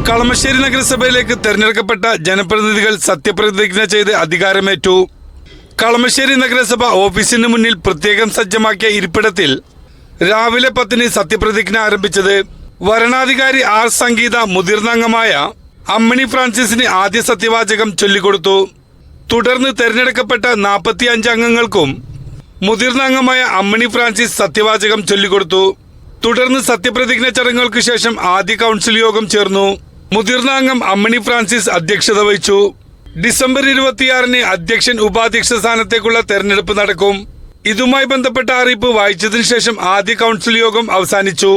കളമശ്ശേരി നഗരസഭയിലേക്ക് തെരഞ്ഞെടുക്കപ്പെട്ട ജനപ്രതിനിധികൾ സത്യപ്രതിജ്ഞ ചെയ്ത് അധികാരമേറ്റു. കളമശ്ശേരി നഗരസഭ ഓഫീസിന് മുന്നിൽ പ്രത്യേകം സജ്ജമാക്കിയ ഇരിപ്പിടത്തിൽ രാവിലെ 10-ന് സത്യപ്രതിജ്ഞ ആരംഭിച്ചത്. വരണാധികാരി ആർ സംഗീത മുതിർന്ന അംഗമായ അമ്മിണി ഫ്രാൻസിസിന് ആദ്യ സത്യവാചകം ചൊല്ലിക്കൊടുത്തു. തുടർന്ന് തെരഞ്ഞെടുക്കപ്പെട്ട 45 അംഗങ്ങൾക്കും മുതിർന്ന അംഗമായ അമ്മിണി ഫ്രാൻസിസ് സത്യവാചകം ചൊല്ലിക്കൊടുത്തു. തുടർന്ന് സത്യപ്രതിജ്ഞ ചടങ്ങുകൾക്ക് ശേഷം ആദ്യ കൗൺസിൽ യോഗം ചേർന്നു. മുതിർന്ന അംഗം അമ്മിണി ഫ്രാൻസിസ് അധ്യക്ഷത വഹിച്ചു. ഡിസംബർ 26-ന് അധ്യക്ഷൻ ഉപാധ്യക്ഷ സ്ഥാനത്തേക്കുള്ള തെരഞ്ഞെടുപ്പ് നടക്കും. ഇതുമായി ബന്ധപ്പെട്ട അറിയിപ്പ് വായിച്ചതിനു ശേഷം ആദ്യ കൗൺസിൽ യോഗം അവസാനിച്ചു.